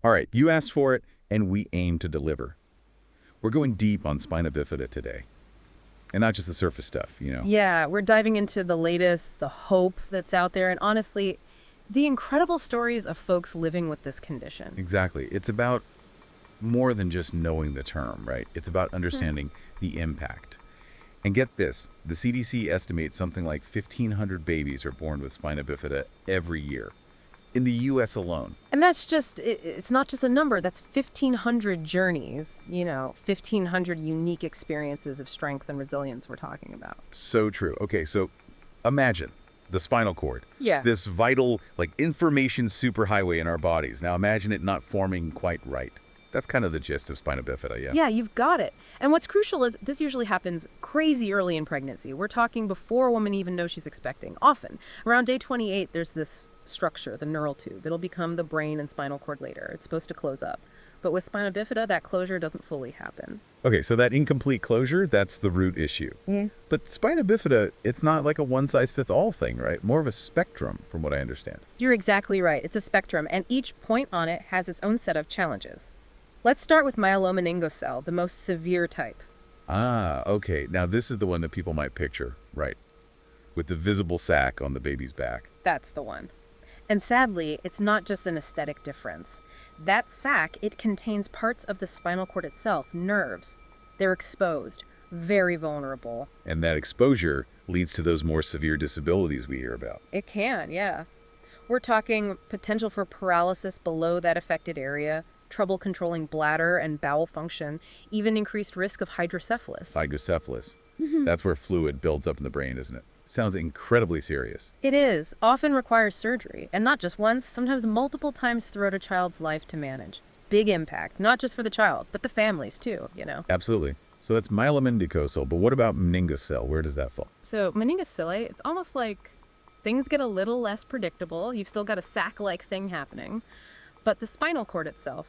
All right, you asked for it, and we aim to deliver. We're going deep on spina bifida today. And not just the surface stuff. Yeah, we're diving into the latest, the hope that's out there, and honestly, the incredible stories of folks living with this condition. Exactly. It's about more than just knowing the term, right? It's about understanding the impact. And get this, the CDC estimates something like 1,500 babies are born with spina bifida every year in the U.S. alone. And that's just, it's not just a number, that's 1,500 journeys, 1,500 unique experiences of strength and resilience we're talking about. So true. Okay, so imagine the spinal cord. Yeah. This vital, information superhighway in our bodies. Now imagine it not forming quite right. That's kind of the gist of spina bifida, yeah? Yeah, you've got it. And what's crucial is this usually happens crazy early in pregnancy. We're talking before a woman even knows she's expecting. Often, around day 28, there's this structure, the neural tube. It'll become the brain and spinal cord later. It's supposed to close up. But with spina bifida, that closure doesn't fully happen. Okay, so that incomplete closure, that's the root issue. But spina bifida, it's not like a one-size-fits-all thing, right? More of a spectrum, from what I understand. You're exactly right. It's a spectrum, and each point on it has its own set of challenges. Let's start with myelomeningocele, the most severe type. Ah, okay. Now this is the one that people might picture, right? With the visible sac on the baby's back. That's the one. And sadly, it's not just an aesthetic difference. That sac, it contains parts of the spinal cord itself, nerves. They're exposed, very vulnerable. And that exposure leads to those more severe disabilities we hear about. It can, yeah. We're talking potential for paralysis below that affected area, trouble controlling bladder and bowel function, even increased risk of hydrocephalus. Hydrocephalus. That's where fluid builds up in the brain, isn't it? Sounds incredibly serious. It is. Often requires surgery, and not just once, sometimes multiple times throughout a child's life to manage. Big impact, not just for the child, but the families too. Absolutely. So that's myelomeningocele, but what about meningocele? Where does that fall? So meningocele, it's almost like things get a little less predictable. You've still got a sac-like thing happening, but the spinal cord itself,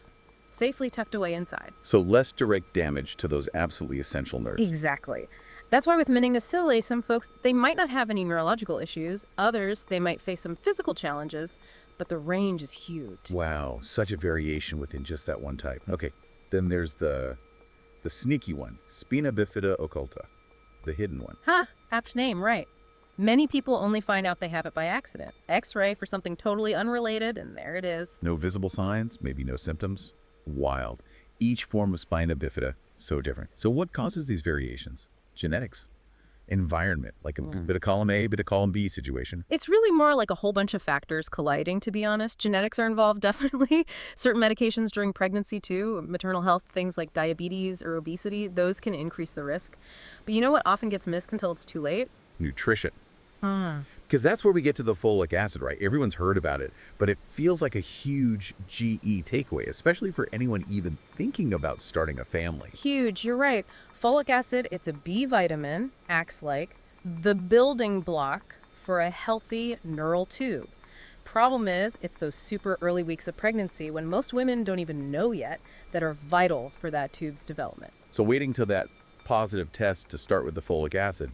safely tucked away inside. So less direct damage to those absolutely essential nerves. Exactly. That's why with meningocele, some folks, they might not have any neurological issues. Others, they might face some physical challenges, but the range is huge. Wow, such a variation within just that one type. Okay, then there's the sneaky one, Spina Bifida occulta, the hidden one. Apt name, right. Many people only find out they have it by accident. X-ray for something totally unrelated, and there it is. No visible signs, maybe no symptoms. Wild. Each form of spina bifida, so different. So what causes these variations? Genetics, environment, like a bit of column A, bit of column B situation. It's really more like a whole bunch of factors colliding, to be honest. Genetics are involved, definitely. Certain medications during pregnancy, too. Maternal health, things like diabetes or obesity, those can increase the risk. But you know what often gets missed until it's too late? Nutrition. Because that's where we get to the folic acid, right? Everyone's heard about it, but it feels like a huge GE takeaway, especially for anyone even thinking about starting a family. Huge, you're right. Folic acid, it's a B vitamin, acts like the building block for a healthy neural tube. Problem is, it's those super early weeks of pregnancy when most women don't even know yet that are vital for that tube's development. So waiting till that positive test to start with the folic acid,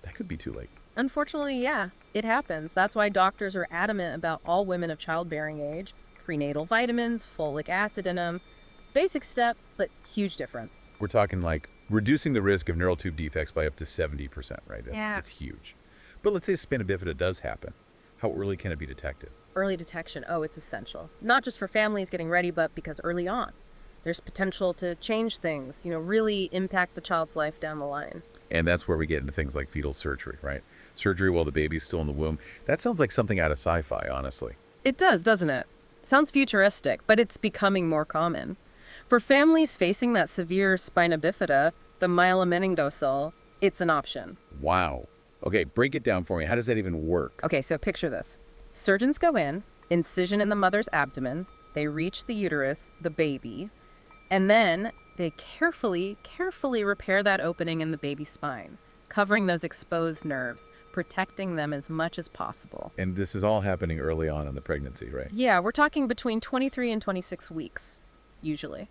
that could be too late. Unfortunately, yeah, it happens. That's why doctors are adamant about all women of childbearing age, prenatal vitamins, folic acid in them. Basic step, but huge difference. We're talking like reducing the risk of neural tube defects by up to 70%, right? That's huge. But let's say spina bifida does happen. How early can it be detected? Early detection, it's essential. Not just for families getting ready, but because early on. There's potential to change things, really impact the child's life down the line. And that's where we get into things like fetal surgery, right? Surgery while the baby's still in the womb. That sounds like something out of sci-fi, honestly. It does, doesn't it? Sounds futuristic, but it's becoming more common. For families facing that severe spina bifida, the myelomeningocele, it's an option. Wow. Okay, break it down for me. How does that even work? Okay, so picture this. Surgeons go in, incision in the mother's abdomen, they reach the uterus, the baby, and then they carefully repair that opening in the baby's spine, covering those exposed nerves, protecting them as much as possible. And this is all happening early on in the pregnancy, right? Yeah, we're talking between 23 and 26 weeks, usually.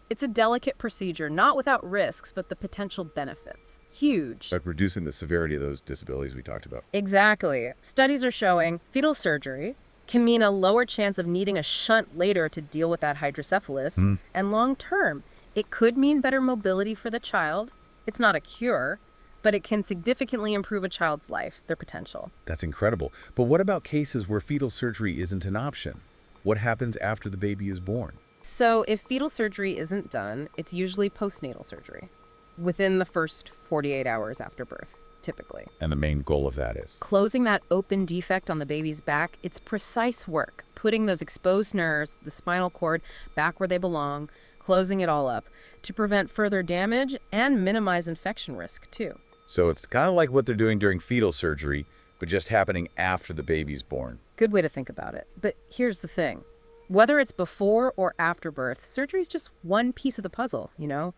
It's a delicate procedure, not without risks, but the potential benefits. Huge. But reducing the severity of those disabilities we talked about. Exactly. Studies are showing fetal surgery, can mean a lower chance of needing a shunt later to deal with that hydrocephalus. And long term, it could mean better mobility for the child. It's not a cure, but it can significantly improve a child's life, their potential. That's incredible. But what about cases where fetal surgery isn't an option? What happens after the baby is born? So if fetal surgery isn't done, it's usually postnatal surgery within the first 48 hours after birth, typically. And the main goal of that is? Closing that open defect on the baby's back, it's precise work, putting those exposed nerves, the spinal cord, back where they belong, closing it all up to prevent further damage and minimize infection risk, too. So it's kind of like what they're doing during fetal surgery, but just happening after the baby's born. Good way to think about it. But here's the thing. Whether it's before or after birth, surgery is just one piece of the puzzle, you know?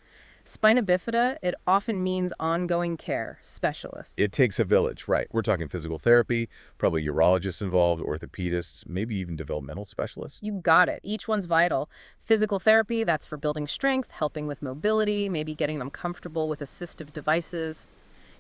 Spina bifida, it often means ongoing care, specialists. It takes a village, right? We're talking physical therapy, probably urologists involved, orthopedists, maybe even developmental specialists. You got it. Each one's vital. Physical therapy, that's for building strength, helping with mobility, maybe getting them comfortable with assistive devices.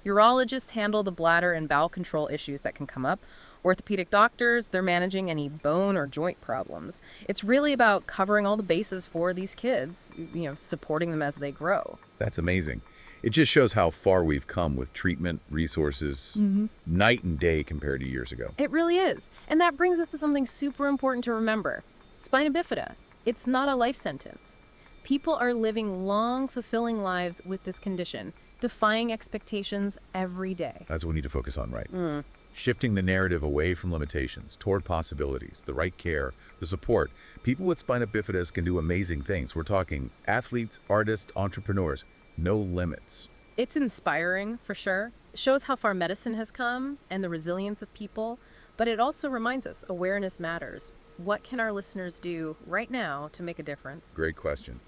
Urologists handle the bladder and bowel control issues that can come up. Orthopedic doctors, they're managing any bone or joint problems. It's really about covering all the bases for these kids, you know, supporting them as they grow. That's amazing. It just shows how far we've come with treatment, resources, night and day compared to years ago. It really is. And that brings us to something super important to remember. Spina bifida, it's not a life sentence. People are living long, fulfilling lives with this condition, defying expectations every day. That's what we need to focus on, right? Shifting the narrative away from limitations, toward possibilities, the right care, the support. People with spina bifida can do amazing things. We're talking athletes, artists, entrepreneurs. No limits. It's inspiring, for sure. It shows how far medicine has come and the resilience of people. But it also reminds us awareness matters. What can our listeners do right now to make a difference? Great question.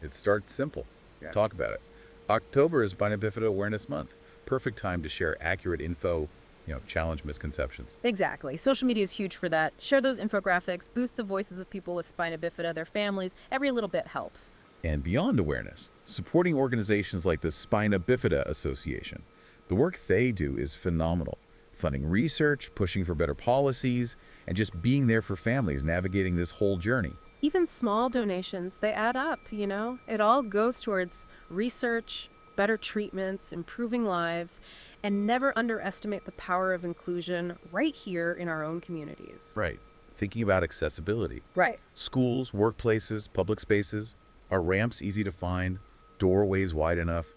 It starts simple. Talk about it. October is Spina Bifida Awareness Month. Perfect time to share accurate info, challenge misconceptions. Exactly. Social media is huge for that. Share those infographics, boost the voices of people with spina bifida, their families. Every little bit helps. And beyond awareness, supporting organizations like the Spina Bifida Association. The work they do is phenomenal. Funding research, pushing for better policies, and just being there for families navigating this whole journey. Even small donations, they add up, It all goes towards research, better treatments, improving lives, and never underestimate the power of inclusion right here in our own communities. Right. Thinking about accessibility. Right. Schools, workplaces, public spaces. Are ramps easy to find? Doorways wide enough?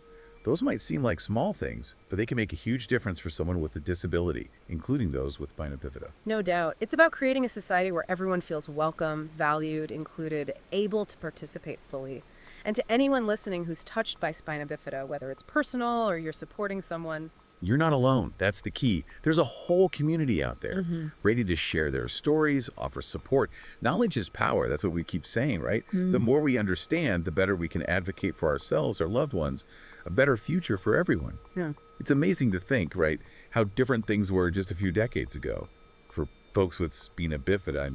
Those might seem like small things, but they can make a huge difference for someone with a disability, including those with spina bifida. No doubt. It's about creating a society where everyone feels welcome, valued, included, able to participate fully. And to anyone listening who's touched by spina bifida, whether it's personal or you're supporting someone, you're not alone. That's the key. There's a whole community out there ready to share their stories, offer support. Knowledge is power. That's what we keep saying, right? The more we understand, the better we can advocate for ourselves, our loved ones, a better future for everyone. Yeah. It's amazing to think, right, how different things were just a few decades ago. For folks with spina bifida,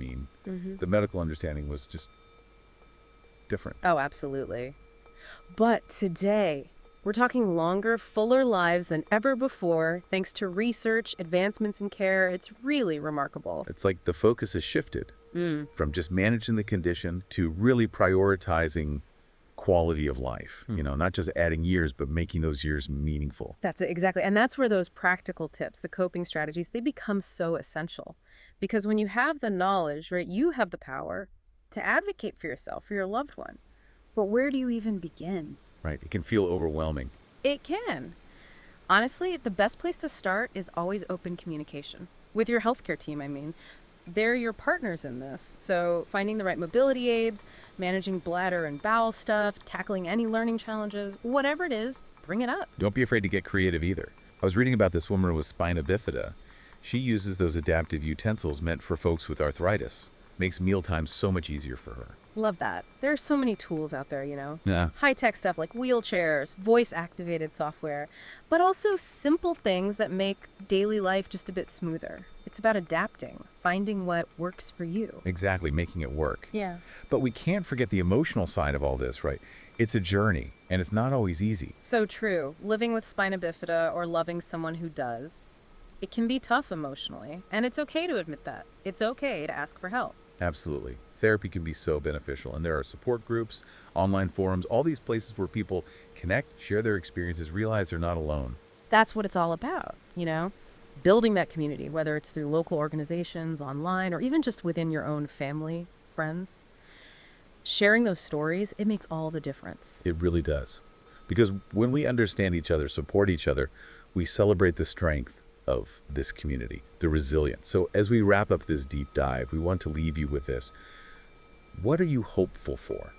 the medical understanding was just different. Oh, absolutely. But today, we're talking longer, fuller lives than ever before, thanks to research, advancements in care. It's really remarkable. It's like the focus has shifted from just managing the condition to really prioritizing quality of life. Not just adding years, but making those years meaningful. That's it, exactly. And that's where those practical tips, the coping strategies, they become so essential. Because when you have the knowledge, right, you have the power to advocate for yourself, for your loved one. But where do you even begin? Right. It can feel overwhelming. It can. Honestly, the best place to start is always open communication. With your healthcare team, They're your partners in this. So finding the right mobility aids, managing bladder and bowel stuff, tackling any learning challenges, whatever it is, bring it up. Don't be afraid to get creative either. I was reading about this woman with spina bifida. She uses those adaptive utensils meant for folks with arthritis. Makes mealtime so much easier for her. Love that. There are so many tools out there, Yeah. High-tech stuff like wheelchairs, voice-activated software, but also simple things that make daily life just a bit smoother. It's about adapting, finding what works for you. Exactly, making it work. Yeah. But we can't forget the emotional side of all this, right? It's a journey, and it's not always easy. So true. Living with spina bifida or loving someone who does, It can be tough emotionally, and it's okay to admit that. It's okay to ask for help. Absolutely. Therapy can be so beneficial, and there are support groups, online forums, all these places where people connect, share their experiences, realize they're not alone. That's what it's all about, building that community, whether it's through local organizations, online, or even just within your own family, friends. Sharing those stories, it makes all the difference. It really does. Because when we understand each other, support each other, we celebrate the strength of this community, the resilience. So as we wrap up this deep dive, we want to leave you with this. What are you hopeful for?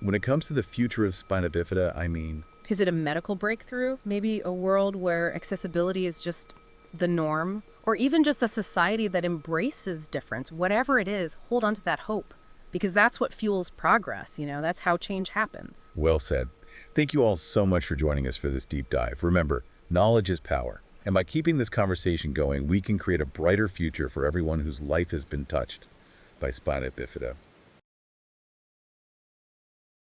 When it comes to the future of spina bifida, Is it a medical breakthrough? Maybe a world where accessibility is just the norm? Or even just a society that embraces difference? Whatever it is, hold on to that hope. Because that's what fuels progress, that's how change happens. well said. Thank you all so much for joining us for this deep dive. Remember, knowledge is power. And by keeping this conversation going, we can create a brighter future for everyone whose life has been touched by spina bifida.